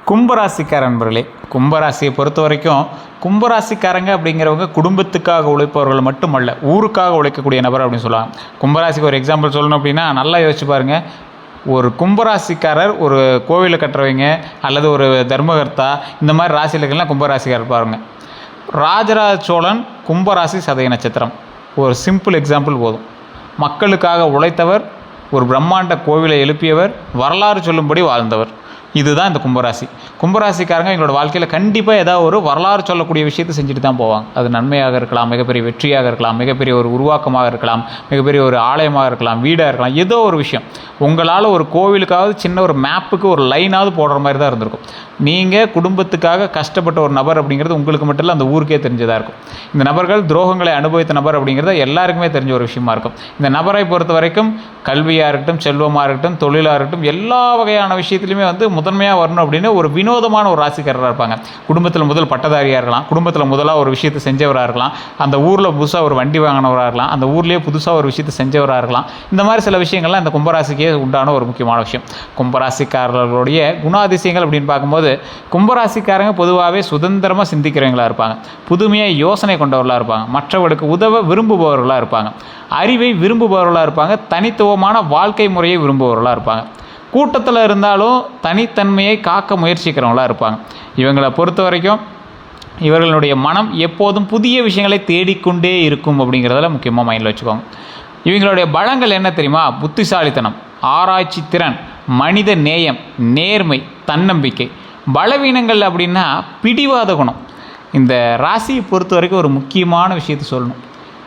கும்பராசிக்கார நண்பர்களே, கும்பராசியை பொறுத்த வரைக்கும் கும்பராசிக்காரங்க அப்படிங்கிறவங்க குடும்பத்துக்காக உழைப்பவர்கள் மட்டுமல்ல, ஊருக்காக உழைக்கக்கூடிய நபர் அப்படின்னு சொல்லுவாங்க. கும்பராசிக்கு ஒரு எக்ஸாம்பிள் சொல்லணும் அப்படின்னா, நல்லா யோசிச்சு பாருங்கள். ஒரு கும்பராசிக்காரர் ஒரு கோவிலை கட்டுறவங்க அல்லது ஒரு தர்மகர்த்தா, இந்த மாதிரி ராசிகளுக்கெல்லாம் கும்பராசிக்காரர் பாருங்க. ராஜராஜ சோழன் கும்பராசி சதய நட்சத்திரம். ஒரு சிம்பிள் எக்ஸாம்பிள் போதும். மக்களுக்காக உழைத்தவர், ஒரு பிரம்மாண்ட கோவிலை எழுப்பியவர், வரலாறு சொல்லும்படி வாழ்ந்தவர். இதுதான் இந்த கும்பராசி. கும்பராசிக்காரங்க எங்களோட வாழ்க்கையில் கண்டிப்பாக ஏதாவது ஒரு வரலாறு சொல்லக்கூடிய விஷயத்தை செஞ்சுட்டு தான் போவாங்க. அது நன்மையாக இருக்கலாம், மிகப்பெரிய வெற்றியாக இருக்கலாம், மிகப்பெரிய ஒரு உருவாக்கமாக இருக்கலாம், மிகப்பெரிய ஒரு ஆலயமாக இருக்கலாம், வீடாக இருக்கலாம், ஏதோ ஒரு விஷயம். உங்களால் ஒரு கோவிலுக்காவது சின்ன ஒரு மேப்புக்கு ஒரு லைனாவது போடுற மாதிரி தான் இருந்திருக்கும். நீங்கள் குடும்பத்துக்காக கஷ்டப்பட்ட ஒரு நபர் அப்படிங்கிறது உங்களுக்கு மட்டும் இல்லை, அந்த ஊருக்கே தெரிஞ்சதாக இருக்கும். இந்த நபர்கள் துரோகங்களை அனுபவித்த நபர் அப்படிங்கிறது எல்லாருக்குமே தெரிஞ்ச ஒரு விஷயமா இருக்கும். இந்த நபரை பொறுத்த வரைக்கும் கல்வியாக இருக்கட்டும், செல்வமாக இருக்கட்டும், தொழிலாக இருக்கட்டும், எல்லா வகையான விஷயத்துலையுமே முதன்மையாக வரணும் அப்படின்னு ஒரு வினோதமான ஒரு ராசிக்காரராக இருப்பாங்க. குடும்பத்தில் முதல் பட்டதாரியாக இருக்கலாம், குடும்பத்தில் முதலாக ஒரு விஷயத்தை செஞ்சவராக இருக்கலாம், அந்த ஊரில் புதுசாக ஒரு வண்டி வாங்கினவராக இருக்கலாம், அந்த ஊர்லேயே புதுசாக ஒரு விஷயத்தை செஞ்சவராக இருக்கலாம். இந்த மாதிரி சில விஷயங்கள்லாம் இந்த கும்பராசிக்கே உண்டான ஒரு முக்கியமான விஷயம். கும்பராசிக்காரர்களுடைய குணாதிசயங்கள் அப்படின்னு பார்க்கும்போது, கும்பராசிக்காரங்க பொதுவாகவே சுதந்திரமாக சிந்திக்கிறவங்களாக இருப்பாங்க, புதுமையாக யோசனை கொண்டவர்களாக இருப்பாங்க, மற்றவர்களுக்கு உதவ விரும்புபவர்களாக இருப்பாங்க, அறிவை விரும்புபவர்களாக இருப்பாங்க, தனித்துவமான வாழ்க்கை முறையை விரும்புபவர்களாக இருப்பாங்க, கூட்டத்தில் இருந்தாலும் தனித்தன்மையை காக்க முயற்சிக்கிறவங்களாக இருப்பாங்க. இவங்களை பொறுத்த வரைக்கும் இவர்களுடைய மனம் எப்போதும் புதிய விஷயங்களை தேடிக்கொண்டே இருக்கும் அப்படிங்கிறதில் முக்கியமாக மைண்டில் வச்சுக்கோங்க. இவங்களுடைய பலங்கள் என்ன தெரியுமா? புத்திசாலித்தனம், ஆராய்ச்சி திறன், மனித நேயம், நேர்மை, தன்னம்பிக்கை. பலவீனங்கள் அப்படின்னா பிடிவாத குணம். இந்த ராசியை பொறுத்த வரைக்கும் ஒரு முக்கியமான விஷயத்தை சொல்லணும்.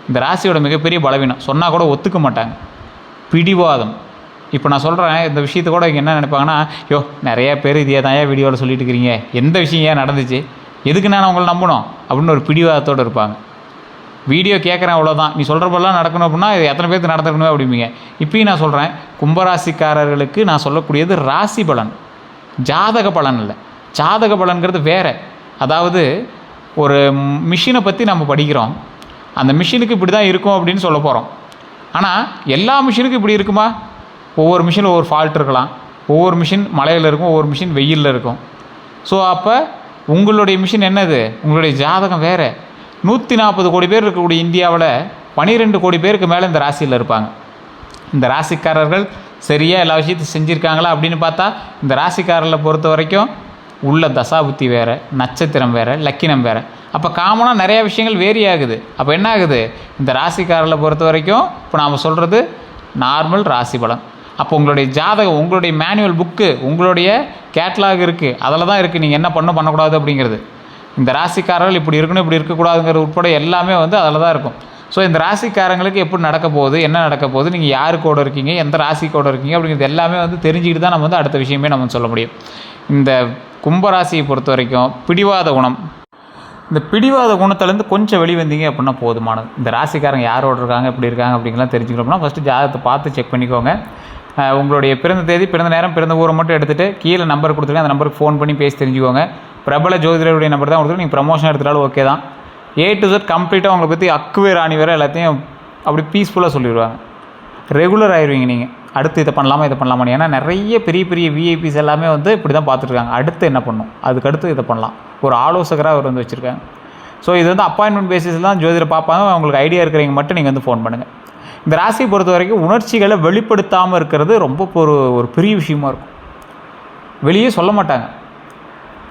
இந்த ராசியோட மிகப்பெரிய பலவீனம் சொன்னால் கூட ஒத்துக்க மாட்டாங்க, பிடிவாதம். இப்போ நான் சொல்கிறேன் இந்த விஷயத்தை கூட இங்கே என்ன நினைப்பாங்கன்னா, நிறைய பேர் இதே தான் வீடியோவில் சொல்லிட்டு இருக்கிறீங்க, எந்த விஷயம் ஏன் நடந்துச்சு, எதுக்கு நான் உங்களை நம்பணும் அப்படின்னு ஒரு பிடிவாதத்தோடு இருப்பாங்க. வீடியோ கேட்குறேன் அவ்வளோதான், நீ சொல்கிறப்பெல்லாம் நடக்கணும் அப்படின்னா இது எத்தனை பேருக்கு நடந்துக்கணும் அப்படிம்பீங்க. இப்பயும் நான் சொல்கிறேன், கும்பராசிக்காரர்களுக்கு நான் சொல்லக்கூடியது ராசி பலன், ஜாதக பலன் இல்லை. ஜாதக பலன்கிறது வேறு. அதாவது ஒரு மிஷினை பற்றி நம்ம படிக்கிறோம், அந்த மிஷினுக்கு இப்படி தான் இருக்கும் அப்படின்னு சொல்ல போகிறோம். ஆனால் எல்லா மிஷினுக்கும் இப்படி இருக்குமா? ஒவ்வொரு மிஷினில் ஒவ்வொரு ஃபால்ட் இருக்கலாம், ஒவ்வொரு மிஷின் மழையில் இருக்கும், ஒவ்வொரு மிஷின் வெயிலில் இருக்கும். ஸோ அப்போ உங்களுடைய மிஷின் என்னது? உங்களுடைய ஜாதகம் வேறு. 140 கோடி பேர் இருக்கக்கூடிய இந்தியாவில் 12 கோடி பேருக்கு மேலே இந்த ராசியில் இருப்பாங்க. இந்த ராசிக்காரர்கள் சரியாக எல்லா விஷயத்தையும் செஞ்சுருக்காங்களா அப்படின்னு பார்த்தா, இந்த ராசிக்காரர்களை பொறுத்த வரைக்கும் உள்ள தசாபுத்தி வேறு, நட்சத்திரம் வேறு, லக்கினம் வேறு. அப்போ காமனாக நிறையா விஷயங்கள் வேரி ஆகுது. அப்போ என்ன ஆகுது? இந்த ராசிக்காரர்களை பொறுத்த வரைக்கும் இப்போ நாம் சொல்கிறது நார்மல் ராசி பலன். அப்போ உங்களுடைய ஜாதகம், உங்களுடைய மேனுவல் புக்கு, உங்களுடைய கேட்லாக் இருக்குது, அதில் தான் இருக்குது நீங்கள் என்ன பண்ணக்கூடாது அப்படிங்கிறது. இந்த ராசிக்காரர்கள் இப்படி இருக்கணும், இப்படி இருக்கக்கூடாதுங்கிறது உட்பட எல்லாமே அதில் தான் இருக்கும். ஸோ இந்த ராசிக்காரங்களுக்கு எப்படி நடக்க போகுது, என்ன நடக்க போகுது, நீங்கள் யாருக்கோட இருக்கீங்க, எந்த ராசிக்கோட இருக்கீங்க அப்படிங்கிறது எல்லாமே தெரிஞ்சுக்கிட்டு தான் நம்ம அடுத்த விஷயமே நம்ம சொல்ல முடியும். இந்த கும்பராசியை பொறுத்த வரைக்கும் பிடிவாத குணம், இந்த பிடிவாத குணத்துலேருந்து கொஞ்சம் வெளிவந்தீங்க அப்படின்னா போதுமானது. இந்த ராசிக்காரங்க யாரோட இருக்காங்க, எப்படி இருக்காங்க அப்படிங்கலாம் தெரிஞ்சுக்கணும்னா ஃபஸ்ட்டு ஜாதகத்தை பார்த்து செக் பண்ணிக்கோங்க. உங்களுடைய பிறந்த தேதி, பிறந்த நேரம், பிறந்த ஊரை மட்டும் எடுத்துகிட்டு கீழே நம்பர் கொடுத்துருங்க, அந்த நம்பருக்கு ஃபோன் பண்ணி பேசி தெரிஞ்சுக்கோங்க. பிரபல ஜோதிடருடைய நம்பர் தான் கொடுத்துட்டு நீங்கள் ப்ரமோஷன் எடுத்துட்டாலும் ஓகே தான். A to Z கம்ப்ளீட்டாக உங்களை பற்றி அக்குவே ராணி வேறு எல்லாத்தையும் அப்படி பீஸ்ஃபுல்லாக சொல்லிடுவாங்க. ரெகுலர் ஆயிடுவீங்க நீங்கள். அடுத்து இதை பண்ணலாமா, இதை பண்ணலாமா. ஏன்னா நிறைய பெரிய பெரிய விஐபிஸ் எல்லாமே இப்படி தான் பார்த்துருக்காங்க. அடுத்து என்ன பண்ணும், அதுக்கடுத்து இதை பண்ணலாம், ஒரு ஆலோசகராக அவர் வச்சுருக்காங்க. ஸோ இது அப்பாயின்மெண்ட் பேசிஸில் தான் ஜோதிடர் பார்ப்பாங்க. உங்களுக்கு ஐடியா இருக்கிறவங்க மட்டும் நீங்கள் ஃபோன் பண்ணுங்கள். இந்த ராசியை பொறுத்த வரைக்கும் உணர்ச்சிகளை வெளிப்படுத்தாமல் இருக்கிறது ரொம்ப ஒரு பெரிய விஷயமா இருக்கும். வெளியே சொல்ல மாட்டாங்க,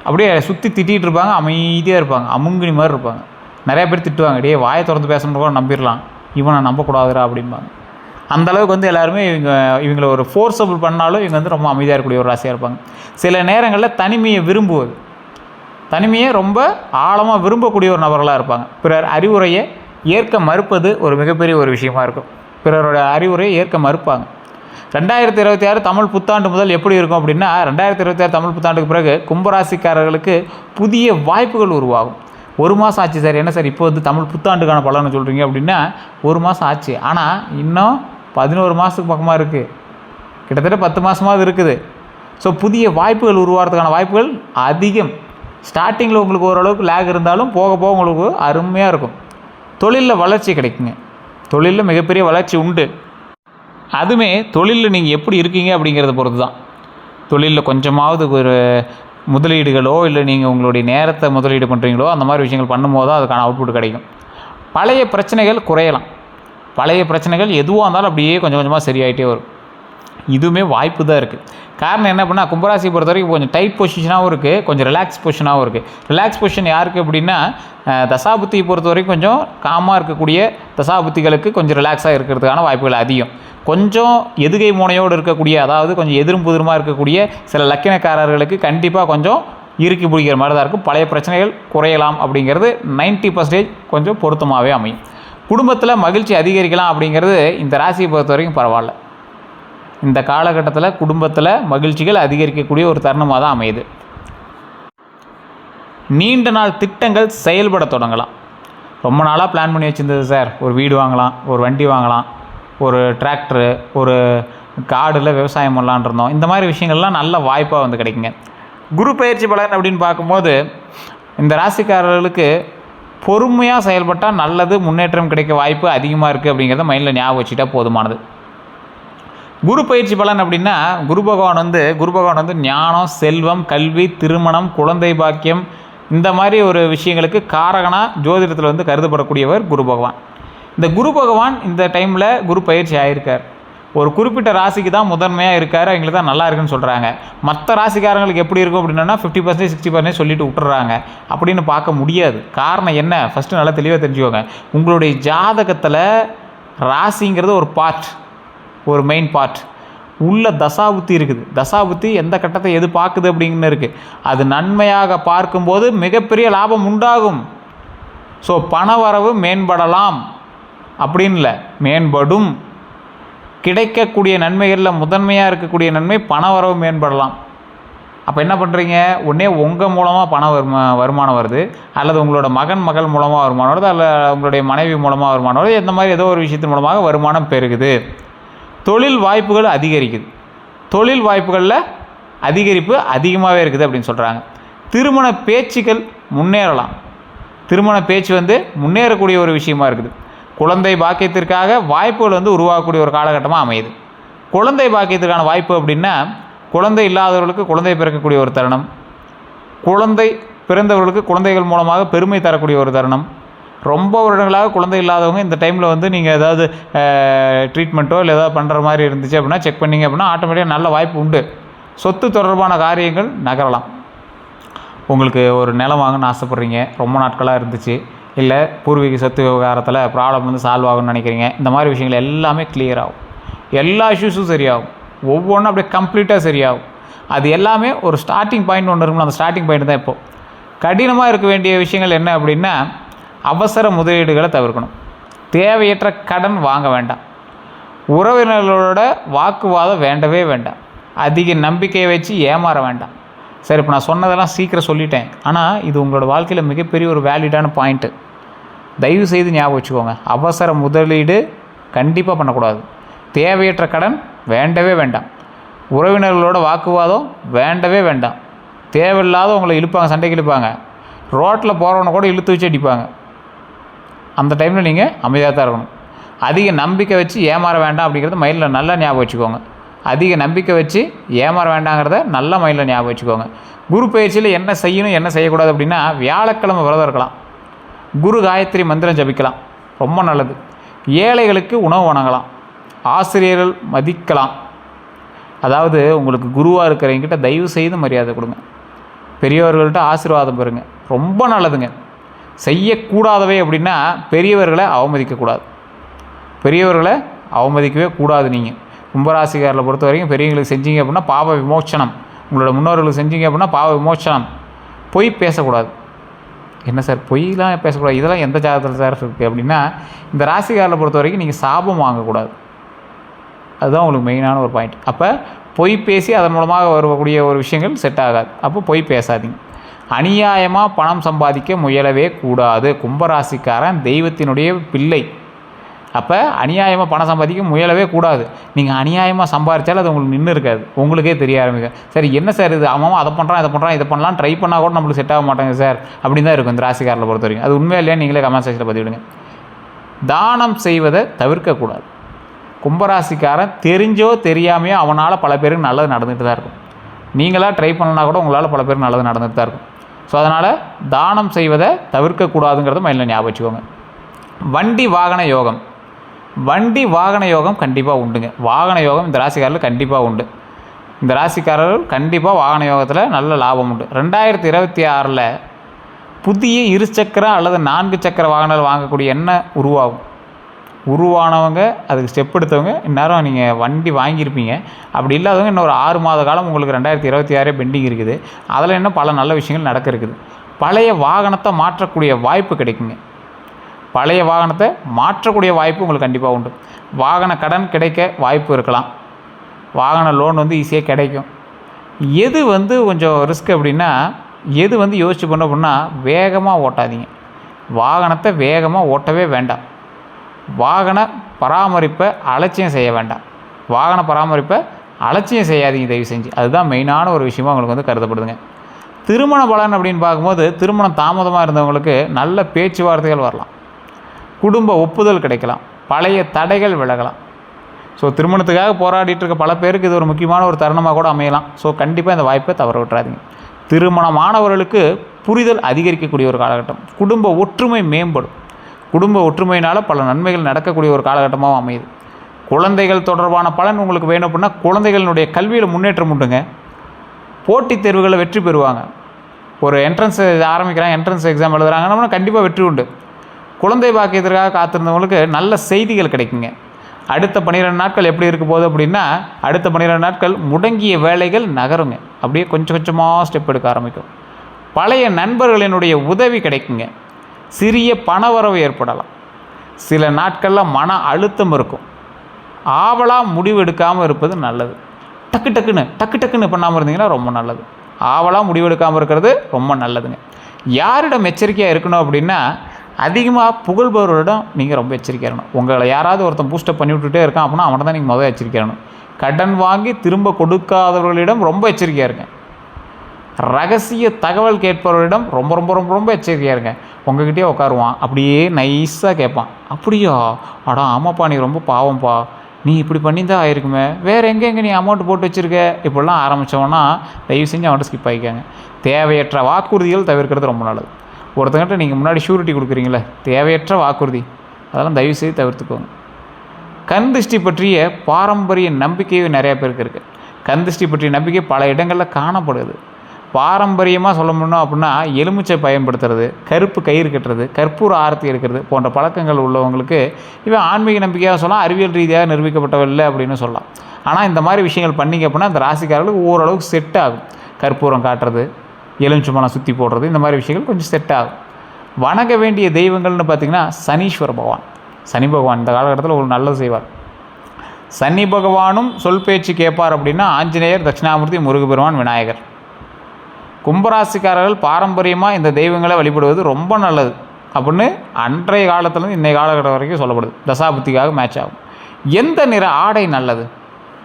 அப்படியே சுற்றி திட்டிகிட்டு இருப்பாங்க, அமைதியாக இருப்பாங்க, அமுங்கினி மாதிரி இருப்பாங்க. நிறையா பேர் திட்டுவாங்க, டே வாயை திறந்து பேசணுன்னு கூட நம்பிடலாம், இவனை நம்பக்கூடாதுரா அப்படிம்பாங்க. அந்தளவுக்கு எல்லாருமே இவங்களை ஒரு ஃபோர்ஸபிள் பண்ணாலும் இவங்க ரொம்ப அமைதியாக இருக்கக்கூடிய ஒரு ராசியாக இருப்பாங்க. சில நேரங்களில் தனிமையை விரும்புவது, தனிமையை ரொம்ப ஆழமாக விரும்பக்கூடிய ஒரு நபர்களாக இருப்பாங்க. பிறர் அறிவுரையை ஏற்க மறுப்பது ஒரு மிகப்பெரிய ஒரு விஷயமா இருக்கும். பிறரோட அறிவுரையை ஏற்க மறுப்பாங்க. 2026 தமிழ் புத்தாண்டு முதல் எப்படி இருக்கும் அப்படின்னா, 2026 தமிழ் புத்தாண்டுக்கு பிறகு கும்பராசிக்காரர்களுக்கு புதிய வாய்ப்புகள் உருவாகும். 1 மாதம் ஆச்சு சார், என்ன சார் இப்போ தமிழ் புத்தாண்டுக்கான பலன்னு சொல்கிறீங்க அப்படின்னா, 1 மாதம் ஆச்சு, ஆனால் இன்னும் 11 மாதத்துக்கு பக்கமாக இருக்குது, கிட்டத்தட்ட 10 மாதமாவது இருக்குது. ஸோ புதிய வாய்ப்புகள் உருவாகிறதுக்கான வாய்ப்புகள் அதிகம். ஸ்டார்டிங்கில் உங்களுக்கு ஓரளவுக்கு லேக் இருந்தாலும் போக போக உங்களுக்கு அருமையாக இருக்கும். தொழிலில் வளர்ச்சி கிடைக்குங்க, தொழிலில் மிகப்பெரிய வளர்ச்சி உண்டு. அதுவுமே தொழிலில் நீங்கள் எப்படி இருக்கீங்க அப்படிங்கிறத பொறுத்து தான். தொழிலில் கொஞ்சமாவது ஒரு முதலீடுகளோ இல்லை நீங்கள் உங்களுடைய நேரத்தை முதலீடு பண்ணுறீங்களோ அந்த மாதிரி விஷயங்கள் பண்ணும்போது தான் அதுக்கான அவுட்புட் கிடைக்கும். பழைய பிரச்சனைகள் குறையலாம். பழைய பிரச்சனைகள் எதுவாக இருந்தாலும் அப்படியே கொஞ்சம் கொஞ்சமாக சரியாயிட்டே வரும். இதுவுமே வாய்ப்பு தான் இருக்குது. காரணம் என்ன பண்ணால் கும்பராசியை பொறுத்த வரைக்கும் கொஞ்சம் டைட் பொசிஷனாகவும் இருக்குது, கொஞ்சம் ரிலாக்ஸ் பொசிஷனாகவும் இருக்குது. ரிலாக்ஸ் பொசிஷன் யாருக்கு அப்படின்னா தசாபுத்தியை பொறுத்த வரைக்கும் கொஞ்சம் காமாக இருக்கக்கூடிய தசாபுத்திகளுக்கு கொஞ்சம் ரிலாக்ஸாக இருக்கிறதுக்கான வாய்ப்புகள் அதிகம். கொஞ்சம் எதுகை முனையோடு இருக்கக்கூடிய, அதாவது கொஞ்சம் எதிரும் புதிருமாக இருக்கக்கூடிய சில லக்கினக்காரர்களுக்கு கண்டிப்பாக கொஞ்சம் இறுக்கி பிடிக்கிற மாதிரி தான் இருக்கும். பழைய பிரச்சனைகள் குறையலாம் அப்படிங்கிறது 90% கொஞ்சம் பொருத்தமாகவே அமையும். குடும்பத்தில் மகிழ்ச்சி அதிகரிக்கலாம் அப்படிங்கிறது இந்த ராசியை பொறுத்த வரைக்கும் பரவாயில்ல. இந்த காலகட்டத்தில் குடும்பத்தில் மகிழ்ச்சிகள் அதிகரிக்கக்கூடிய ஒரு தருணமாக தான் அமையுது. நீண்ட நாள் திட்டங்கள் செயல்பட தொடங்கலாம். ரொம்ப நாளாக பிளான் பண்ணி வச்சுருந்தது சார், ஒரு வீடு வாங்கலாம், ஒரு வண்டி வாங்கலாம், ஒரு டிராக்டரு, ஒரு காடில் விவசாயம் பண்ணலான் இருந்தோம். இந்த மாதிரி விஷயங்கள்லாம் நல்ல வாய்ப்பாக வந்து கிடைக்குங்க. குரு பயிற்சி பலன் அப்படின்னு பார்க்கும்போது இந்த ராசிக்காரர்களுக்கு பொறுமையாக செயல்பட்டால் நல்லது, முன்னேற்றம் கிடைக்க வாய்ப்பு அதிகமாக இருக்குது அப்படிங்கிறத மைண்டில் ஞாபகம் வச்சுட்டா போதுமானது. குரு பயிற்சி பலன் அப்படின்னா குரு பகவான் வந்து ஞானம், செல்வம், கல்வி, திருமணம், குழந்தை பாக்கியம் இந்த மாதிரி ஒரு விஷயங்களுக்கு காரகனாக ஜோதிடத்தில் வந்து கருதப்படக்கூடியவர் குரு பகவான். இந்த குரு பகவான் இந்த டைமில் குரு பயிற்சி ஆகியிருக்கார். ஒரு குறிப்பிட்ட ராசிக்கு தான் முதன்மையாக இருக்கார், அவங்களுக்கு தான் நல்லா இருக்குன்னு சொல்கிறாங்க. மற்ற ராசிக்காரங்களுக்கு எப்படி இருக்கும் அப்படின்னா 50% 60% சொல்லிட்டு விட்டுறாங்க. அப்படின்னு பார்க்க முடியாது. காரணம் என்ன, ஃபஸ்ட்டு நல்லா தெளிவாக தெரிஞ்சுக்கோங்க. உங்களுடைய ஜாதகத்தில் ராசிங்கிறது ஒரு பார்ட், ஒரு மெயின் பார்ட். உள்ள தசாபுத்தி இருக்குது. தசாபுத்தி எந்த கட்டத்தை எது பார்க்குது அப்படிங்கன்னு இருக்குது. அது நன்மையாக பார்க்கும்போது மிகப்பெரிய லாபம் உண்டாகும். ஸோ பணவரவு மேம்படலாம் அப்படின்னு இல்லை, மேம்படும். கிடைக்கக்கூடிய நன்மைகளில் முதன்மையாக இருக்கக்கூடிய நன்மை பணவரவு மேம்படலாம். அப்போ என்ன பண்ணுறீங்க, ஒன்றே உங்கள் மூலமாக வருமானம் வருது, அல்லது உங்களோட மகள் மூலமாக வருமானம் வருது, அல்லது உங்களுடைய மனைவி மூலமாக வருமானம் வருது. இந்த மாதிரி ஏதோ ஒரு விஷயத்தின் மூலமாக வருமானம் பெருகுது. தொழில் வாய்ப்புகள் அதிகரிக்குது. தொழில் வாய்ப்புகளில் அதிகரிப்பு அதிகமாகவே இருக்குது அப்படின்னு சொல்கிறாங்க. திருமண பேச்சுக்கள் முன்னேறலாம். திருமண பேச்சு வந்து முன்னேறக்கூடிய ஒரு விஷயமா இருக்குது. குழந்தை பாக்கியத்திற்காக வாய்ப்புகள் வந்து உருவாகக்கூடிய ஒரு காலகட்டமாக அமையுது. குழந்தை பாக்கியத்திற்கான வாய்ப்பு அப்படின்னா குழந்தை இல்லாதவர்களுக்கு குழந்தை பிறக்கக்கூடிய ஒரு தருணம், குழந்தை பிறந்தவர்களுக்கு குழந்தைகள் மூலமாக பெருமை தரக்கூடிய ஒரு தருணம். ரொம்ப வருடங்களாக குழந்தை இல்லாதவங்க இந்த டைமில் வந்து நீங்கள் ஏதாவது ட்ரீட்மெண்ட்டோ இல்லை ஏதாவது பண்ணுற மாதிரி இருந்துச்சு அப்படின்னா செக் பண்ணிங்க அப்படின்னா ஆட்டோமேட்டிக்காக நல்ல வாய்ப்பு உண்டு. சொத்து தொடர்பான காரியங்கள் நகரலாம். உங்களுக்கு ஒரு நிலம் வாங்கணும்னு ஆசைப்பட்றீங்க, ரொம்ப நாட்களாக இருந்துச்சு, இல்லை பூர்வீக சொத்து விவகாரத்தில் ப்ராப்ளம் வந்து சால்வ் ஆகும்னு நினைக்கிறீங்க. இந்த மாதிரி விஷயங்கள் எல்லாமே கிளியர் ஆகும். எல்லா இஷ்யூஸும் சரியாகும். ஒவ்வொன்றும் அப்படியே கம்ப்ளீட்டாக சரியாகும். அது எல்லாமே ஒரு ஸ்டார்டிங் பாயிண்ட் ஒன்று இருக்கும்ல, அந்த ஸ்டார்டிங் பாயிண்ட் தான் இப்போது. கடினமாக இருக்க வேண்டிய விஷயங்கள் என்ன அப்படின்னா அவசர முதலீடுகளை தவிர்க்கணும். தேவையற்ற கடன் வாங்க வேண்டாம். உறவினர்களோட வாக்குவாதம் வேண்டவே வேண்டாம். அதிக நம்பிக்கையை வச்சு ஏமாற வேண்டாம். சரி, இப்போ நான் சொன்னதெல்லாம் சீக்கிரம் சொல்லிட்டேன், ஆனால் இது உங்களோட வாழ்க்கையில் மிகப்பெரிய ஒரு வேலிடான பாயிண்ட்டு. தயவு செய்து ஞாபகம் வச்சுக்கோங்க. அவசர முதலீடு கண்டிப்பாக பண்ணக்கூடாது. தேவையற்ற கடன் வேண்டவே வேண்டாம். உறவினர்களோட வாக்குவாதம் வேண்டவே வேண்டாம். தேவையில்லாத உங்களை இழுப்பாங்க, சண்டைக்கு இழுப்பாங்க. ரோட்டில் போகிறவனை கூட இழுத்து வச்சு அடிப்பாங்க. அந்த டைமில் நீங்கள் அமைதியாக தான் இருக்கணும். அதிக நம்பிக்கை வச்சு ஏமாற வேண்டாம் அப்படிங்கிறத மைண்டில் நல்லா ஞாபகம் வச்சுக்கோங்க. அதிக நம்பிக்கை வச்சு ஏமாற வேண்டாங்கிறத நல்லா மைண்டில் ஞாபகம் வச்சுக்கோங்க. குரு பயிற்சியில் என்ன செய்யணும் என்ன செய்யக்கூடாது அப்படின்னா வியாழக்கிழமை விரதம் இருக்கலாம். குரு காயத்ரி மந்திரம் ஜபிக்கலாம், ரொம்ப நல்லது. ஏழைகளுக்கு உணவு வழங்கலாம். ஆசிரியர்கள் மதிக்கலாம். அதாவது உங்களுக்கு குருவாக இருக்கிறவங்கிட்ட தயவு செய்து மரியாதை கொடுங்க. பெரியவர்கள்ட்ட ஆசீர்வாதம் பெறுங்க, ரொம்ப நல்லதுங்க. செய்யக்கூடாதவை அப்படின்னா பெரியவர்களை அவமதிக்கக்கூடாது. பெரியவர்களை அவமதிக்கவே கூடாது. நீங்கள் கும்பராசிக்காரில் பொறுத்த வரைக்கும் பெரியவங்களுக்கு செஞ்சீங்க அப்படின்னா பாவ விமோச்சனம். உங்களோட முன்னோர்களுக்கு செஞ்சீங்க அப்படின்னா பாவ விமோச்சனம். பொய் பேசக்கூடாது. என்ன சார் பொய்லாம் பேசக்கூடாது, இதெல்லாம் எந்த ஜாதகத்தில் சார் இருக்குது அப்படின்னா இந்த ராசிக்காரில் பொறுத்த வரைக்கும் நீங்கள் சாபம் வாங்கக்கூடாது. அதுதான் உங்களுக்கு மெயினான ஒரு பாயிண்ட். அப்போ பொய் பேசி அதன் மூலமாக வரக்கூடிய ஒரு விஷயங்கள் செட் ஆகாது. அப்போ பொய் பேசாதீங்க. அநியாயமாக பணம் சம்பாதிக்க முயலவே கூடாது. கும்பராசிக்காரன் தெய்வத்தினுடைய பிள்ளை. அப்போ அநியாயமாக பணம் சம்பாதிக்க முயலவே கூடாது. நீங்கள் அநியாயமாக சம்பாதிச்சாலும் அது உங்களுக்கு நின்று இருக்காது, உங்களுக்கே தெரிய ஆரம்பிக்கும். சரி என்ன சார் இது, அவன் அதை பண்ணுறான் இதை பண்ணுறான் இதை பண்ணலாம் ட்ரை பண்ணால் கூட நம்மளுக்கு செட் ஆக மாட்டாங்க சார் அப்படின்னு தான் இருக்கும் இந்த ராசிக்காரில் பொறுத்த வரைக்கும். அது உண்மையாக இல்லையா நீங்களே கமெண்ட் செக்ஷனில் பதிவிடுங்க. தானம் செய்வதை தவிர்க்கக்கூடாது. கும்பராசிக்காரன் தெரிஞ்சோ தெரியாமையோ அவனால் பல பேருக்கு நல்லது நடந்துகிட்டு தான் இருக்கும். நீங்களாக ட்ரை பண்ணலாம் கூட உங்களால் பல பேருக்கு நல்லது நடந்துட்டு தான் இருக்கும். ஸோ அதனால் தானம் செய்வதை தவிர்க்கக்கூடாதுங்கிறத மைண்டில் ஞாபகம் வச்சுக்கோங்க. வண்டி வாகன யோகம். வண்டி வாகன யோகம் கண்டிப்பாக உண்டுங்க. வாகன யோகம் இந்த ராசிக்காரர்கள் கண்டிப்பாக உண்டு. இந்த ராசிக்காரர்கள் கண்டிப்பாக வாகன யோகத்தில் நல்ல லாபம் உண்டு. 2026 புதிய இருசக்கர அல்லது 4 சக்கர வாகனங்கள் வாங்கக்கூடிய எண்ணம் உருவானவங்க, அதுக்கு ஸ்டெப் எடுத்தவங்க இந்நேரம் நீங்கள் வண்டி வாங்கியிருப்பீங்க. அப்படி இல்லாதவங்க இன்னும் ஒரு 6 மாத காலம் உங்களுக்கு 2026 பெண்டிங் இருக்குது. அதில் இன்னும் பல நல்ல விஷயங்கள் நடக்க இருக்குது. பழைய வாகனத்தை மாற்றக்கூடிய வாய்ப்பு கிடைக்குங்க. பழைய வாகனத்தை மாற்றக்கூடிய வாய்ப்பு உங்களுக்கு கண்டிப்பாக உண்டு. வாகன கடன் கிடைக்க வாய்ப்பு இருக்கலாம். வாகன லோன் ஈஸியாக கிடைக்கும். எது கொஞ்சம் ரிஸ்க் அப்படின்னா, எது யோசிச்சு பண்ண அப்படின்னா, வேகமாக ஓட்டாதீங்க. வாகனத்தை வேகமாக ஓட்டவே வேண்டாம். வாகன பராமரிப்பை அலட்சியம் செய்ய வேண்டாம். வாகன பராமரிப்பை அலட்சியம் செய்யாதீங்க தயவு செஞ்சு. அதுதான் மெயினான ஒரு விஷயமாக உங்களுக்கு கருதப்படுதுங்க. திருமண பலன் அப்படின்னு பார்க்கும்போது, திருமணம் தாமதமாக இருந்தவங்களுக்கு நல்ல பேச்சுவார்த்தைகள் வரலாம். குடும்ப ஒப்புதல் கிடைக்கலாம். பழைய தடைகள் விலகலாம். ஸோ திருமணத்துக்காக போராடிட்டு இருக்க பல பேருக்கு இது ஒரு முக்கியமான ஒரு தருணமாக கூட அமையலாம். ஸோ கண்டிப்பாக இந்த வாய்ப்பை தவற விட்டுறாதீங்க. திருமணமானவர்களுக்கு புரிதல் அதிகரிக்கக்கூடிய ஒரு காலகட்டம். குடும்ப ஒற்றுமை மேம்படும். குடும்ப ஒற்றுமையினால் பல நன்மைகள் நடக்கக்கூடிய ஒரு காலகட்டமாகவும் அமையுது. குழந்தைகள் தொடர்பான பலன் உங்களுக்கு வேணும் அப்படின்னா, குழந்தைகளினுடைய கல்வியில் முன்னேற்றம் உண்டுங்க. போட்டித் தேர்வுகளில் வெற்றி பெறுவாங்க. ஒரு என்ட்ரன்ஸ் ஆரம்பிக்கிறாங்க, என்ட்ரன்ஸ் எக்ஸாம் எழுதுகிறாங்கன்னா கண்டிப்பாக வெற்றி உண்டு. குழந்தை பாக்கியத்திற்காக காத்திருந்தவங்களுக்கு நல்ல செய்திகள் கிடைக்குங்க. அடுத்த 12 நாட்கள் எப்படி இருக்க போகுது அப்படின்னா, அடுத்த 12 நாட்கள் முடங்கிய வேலைகள் நகருங்க. அப்படியே கொஞ்சம் கொஞ்சமாக ஸ்டெப் எடுக்க ஆரம்பிக்கும். பழைய நண்பர்களினுடைய உதவி கிடைக்குங்க. சிறிய பணவரவு ஏற்படலாம். சில நாட்களில் மன அழுத்தம் இருக்கும். ஆவலாக முடிவு எடுக்காமல் இருப்பது நல்லது. டக்கு டக்குன்னு பண்ணாமல் இருந்தீங்கன்னா ரொம்ப நல்லது. ஆவலாக முடிவெடுக்காமல் இருக்கிறது ரொம்ப நல்லதுங்க. யாரிடம் எச்சரிக்கையாக இருக்கணும் அப்படின்னா, அதிகமாக புகழ்பவர்களிடம் நீங்கள் ரொம்ப எச்சரிக்கையாக இருக்கணும். உங்களை யாராவது ஒருத்தன் பூஸ்டப் பண்ணி விட்டுட்டே இருக்கான் அப்படின்னா அவனை தான் நீங்கள் முதல் எச்சரிக்கையாக இருக்கணும். கடன் வாங்கி திரும்ப கொடுக்காதவர்களிடம் ரொம்ப எச்சரிக்கையாக இருங்க. ரகசிய தகவல் கேட்பவர்களிடம் ரொம்ப ரொம்ப ரொம்ப ரொம்ப எச்சரிக்கையாக இருங்க. உங்ககிட்டயே உட்காருவான், அப்படியே நைஸாக கேட்பான். அப்படியா, அடா ஆமாப்பா, நீ ரொம்ப பாவம்ப்பா, நீ இப்படி பண்ணியிருந்தால் ஆயிருக்குமே, வேறு எங்கெங்கே நீ அமௌண்ட் போட்டு வச்சுருக்க, இப்படிலாம் ஆரம்பித்தோன்னா தயவு செஞ்சு அவன்கிட்ட ஸ்கிப் ஆகிக்காங்க. தேவையற்ற வாக்குறுதிகள் தவிர்க்கிறது ரொம்ப நல்லது. ஒருத்தங்கிட்ட நீங்கள் முன்னாடி ஷூரிட்டி கொடுக்குறீங்களே, தேவையற்ற வாக்குறுதி, அதெல்லாம் தயவு செய்து தவிர்த்துக்கோங்க. கண் திருஷ்டி பற்றிய பாரம்பரிய நம்பிக்கையும் நிறையா பேருக்கு இருக்குது. கண் திருஷ்டி பற்றிய நம்பிக்கை பல இடங்களில் காணப்படுது. பாரம்பரியமாக சொல்ல முடியும் அப்படின்னா, எலுமிச்சை பயன்படுத்துறது, கருப்பு கயிறு கட்டுறது, கற்பூர ஆரத்தி எடுக்கிறது போன்ற பழக்கங்கள் உள்ளவங்களுக்கு இவன் ஆன்மீக நம்பிக்கையாக சொல்லலாம், அறிவியல் ரீதியாக நிரூபிக்கப்பட்டவில்லை அப்படின்னு சொல்லலாம். ஆனால் இந்த மாதிரி விஷயங்கள் பண்ணிங்க அப்படின்னா அந்த ராசிக்காரர்களுக்கு ஓரளவுக்கு செட் ஆகும். கற்பூரம் காட்டுறது, எலுமிச்சை மலம் சுற்றி போடுறது, இந்த மாதிரி விஷயங்கள் கொஞ்சம் செட் ஆகும். வணங்க வேண்டிய தெய்வங்கள்னு பார்த்திங்கன்னா சனீஸ்வர பகவான். சனி பகவான் இந்த காலகட்டத்தில் ஒரு நல்லது செய்வார். சனி பகவானும் சொல் பேச்சு கேட்பார் அப்படின்னா ஆஞ்சநேயர், தட்சிணாமூர்த்தி, முருகப்பெருமான், விநாயகர். கும்பராசிக்காரர்கள் பாரம்பரியமாக இந்த தெய்வங்களை வழிபடுவது ரொம்ப நல்லது அப்படின்னு அன்றைய காலத்துலேருந்து இன்றைய காலகட்டம் வரைக்கும் சொல்லப்படுது. தசாபுத்திக்காக மேட்ச் ஆகும். எந்த நிற ஆடை நல்லது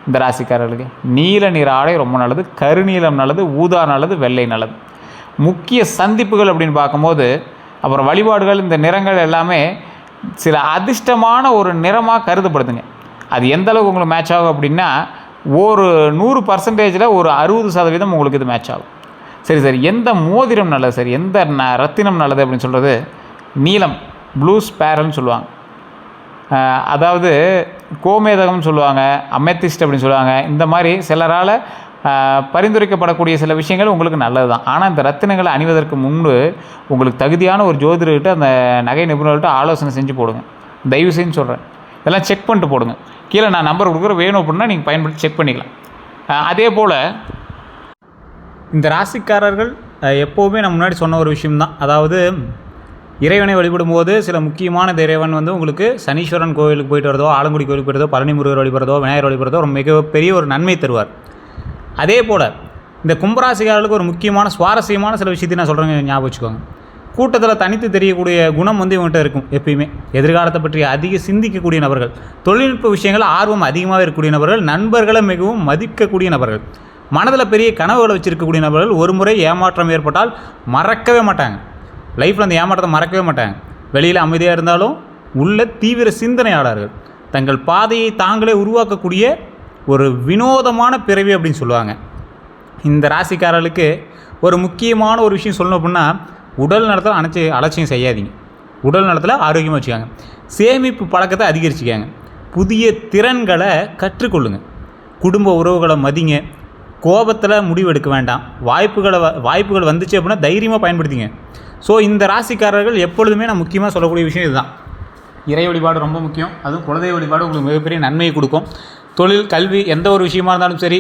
இந்த ராசிக்காரர்களுக்கு? நீல நிற ஆடை ரொம்ப நல்லது. கருநீலம் நல்லது. ஊதா நல்லது. வெள்ளை நல்லது. முக்கிய சந்திப்புகள் அப்படின்னு பார்க்கும்போது, அப்புறம் வழிபாடுகள், இந்த நிறங்கள் எல்லாமே சில அதிர்ஷ்டமான ஒரு நிறமாக கருதப்படுதுங்க. அது எந்த அளவுக்கு உங்களுக்கு மேட்ச் ஆகும் அப்படின்னா, ஒரு 100% ஒரு 60% உங்களுக்கு இது மேட்ச் ஆகும். சரி, எந்த மோதிரம் நல்லது, சரி எந்த ரத்தினம் நல்லது அப்படின்னு சொல்கிறது, நீலம், ப்ளூ ஸ்பேரல்னு சொல்லுவாங்க. அதாவது கோமேதகம்னு சொல்லுவாங்க, அமெத்திஸ்ட் அப்படின்னு சொல்லுவாங்க. இந்த மாதிரி சிலரால் பரிந்துரைக்கப்படக்கூடிய சில விஷயங்கள் உங்களுக்கு நல்லது தான். ஆனால் இந்த ரத்தினங்களை அணிவதற்கு முன்பு உங்களுக்கு தகுதியான ஒரு ஜோதிடர்கிட்ட, அந்த நகை நிபுணர்கிட்ட ஆலோசனை செஞ்சு போடுங்க. தயவு செஞ்சு சொல்கிறேன், இதெல்லாம் செக் பண்ணிட்டு போடுங்க. கீழே நான் நம்பர் கொடுக்குற, வேணும் அப்படின்னா நீங்கள் பயன்படுத்தி செக் பண்ணிக்கலாம். அதே போல் இந்த ராசிக்காரர்கள் எப்போவுமே நான் முன்னாடி சொன்ன ஒரு விஷயம்தான். அதாவது இறைவனை வழிபடும் போது சில முக்கியமான இறைவன் உங்களுக்கு சனீஸ்வரன் கோவிலுக்கு போயிட்டு வரதோ, ஆலங்குடி கோவிலுக்கு போயிட்டதோ, பழனி முருகர் வழிபடுறதோ, விநாயகர் வழிபடுறதோ ஒரு மிகப்பெரிய ஒரு நன்மை தருவார். அதே போல் இந்த கும்பராசிக்காரர்களுக்கு ஒரு முக்கியமான சுவாரஸ்யமான சில விஷயத்தையும் நான் சொல்கிறேங்க, ஞாபகம் வச்சுக்கோங்க. கூட்டத்தில் தனித்து தெரியக்கூடிய குணம் இவங்கள்ட்ட இருக்கும். எப்பயுமே எதிர்காலத்தை பற்றி அதிக சிந்திக்கக்கூடிய நபர்கள், தொழில்நுட்ப விஷயங்கள் ஆர்வம் அதிகமாக இருக்கக்கூடிய நபர்கள், நண்பர்களை மிகவும் மதிக்கக்கூடிய நபர்கள், மனதில் பெரிய கனவுகளை வச்சுருக்கக்கூடிய நபர்கள். ஒரு முறை ஏமாற்றம் ஏற்பட்டால் மறக்கவே மாட்டாங்க. லைஃப்பில் அந்த ஏமாற்றத்தை மறக்கவே மாட்டாங்க. வெளியில் அமைதியாக இருந்தாலும் உள்ள தீவிர சிந்தனையாளர்கள். தங்கள் பாதையை தாங்களே உருவாக்கக்கூடிய ஒரு வினோதமான பிறவி அப்படின்னு சொல்லுவாங்க. இந்த ராசிக்காரர்களுக்கு ஒரு முக்கியமான ஒரு விஷயம் சொல்லணும் அப்படின்னா, உடல் நலத்தில் அலட்சியம் செய்யாதீங்க. உடல் நலத்தில் ஆரோக்கியமாக வச்சுக்காங்க. சேமிப்பு பழக்கத்தை அதிகரிச்சுக்காங்க. புதிய திறன்களை கற்றுக்கொள்ளுங்க. குடும்ப உறவுகளை மதிங்க. கோபத்தில் முடிவு எடுக்க வேண்டாம். வாய்ப்புகள் வந்துச்சு அப்படின்னா தைரியமாக பயன்படுத்திங்க. ஸோ இந்த ராசிக்காரர்கள் எப்பொழுதுமே நான் முக்கியமாக சொல்லக்கூடிய விஷயம் இதுதான். இறை வழிபாடு ரொம்ப முக்கியம். அதுவும் குலதெய்வ வழிபாடு உங்களுக்கு மிகப்பெரிய நன்மையை கொடுக்கும். தொழில், கல்வி, எந்த ஒரு விஷயமா இருந்தாலும் சரி,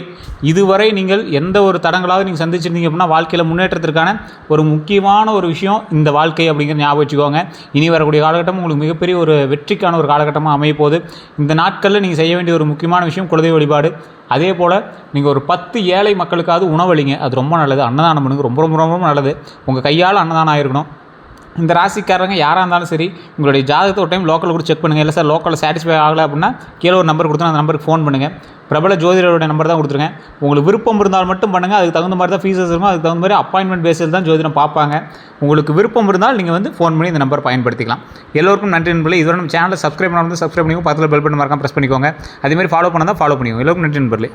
இதுவரை நீங்கள் எந்த ஒரு தடங்களாவது நீங்கள் சந்திச்சிருந்தீங்க அப்படின்னா வாழ்க்கையில் முன்னேற்றத்திற்கான ஒரு முக்கியமான ஒரு விஷயம் இந்த வாழ்க்கை அப்படிங்கிற ஞாபகம் வச்சுக்கோங்க. இனி வரக்கூடிய காலகட்டம் உங்களுக்கு மிகப்பெரிய ஒரு வெற்றிக்கான ஒரு காலகட்டமாக அமையப்போகுது. இந்த நாட்களில் நீங்கள் செய்ய வேண்டிய ஒரு முக்கியமான விஷயம் குலதெய்வ வழிபாடு. அதே போல் நீங்கள் ஒரு 10 ஏழை மக்களுக்காவது உணவளிங்க. அது ரொம்ப நல்லது. அன்னதானம் பண்ணுங்க. ரொம்ப ரொம்ப ரொம்ப நல்லது. உங்கள் கையால் அன்னதானம் ஆகிருக்கணும். இந்த ராசிக்காரங்க யாராக இருந்தாலும் சரி, உங்களுடைய ஜாதகத்தை ஒரு டைம் லோக்கலில் கூட செக் பண்ணுங்கள். இல்லை சார் லோக்கலில் சாட்டிஸ்ஃபை ஆகலை அப்படின்னா கீழே ஒரு நம்பர் கொடுத்தா அந்த நம்பருக்கு ஃபோன் பண்ணுங்கள். பிரபல ஜோதிடருடைய நம்பர் தான் கொடுத்துருங்க. உங்களுக்கு விருப்பம் இருந்தால் மட்டும் பண்ணுங்கள். அதுக்கு தகுந்த மாதிரி தான் ஃபீஸஸ் இருக்கும். அதுக்கு தகுந்த மாதிரி அப்பாயின்மெண்ட் பேஸில் தான் ஜோதிடம் பார்ப்பாங்க. உங்களுக்கு விருப்பம் இருந்தால் நீங்கள் வந்து ஃபோன் பண்ணி இந்த நம்பர் பயன்படுத்திக்கலாம். எல்லோருக்கும் நன்றி நண்பர்களே. இதுவரை நம்ம சேனலை சப்ஸ்கிரைப் பண்ணாலும் சப்ஸ்கிரைப் பண்ணிக்கோங்க. பக்கத்தில் பெல் பட்டன் மறக்காம ப்ரெஸ் பண்ணிக்கோங்க. அதேமாதிரி ஃபாலோ பண்ணால் தான் ஃபாலோ பண்ணிக்கோங்க. எல்லோருக்கும் நன்றி நண்பர்களே.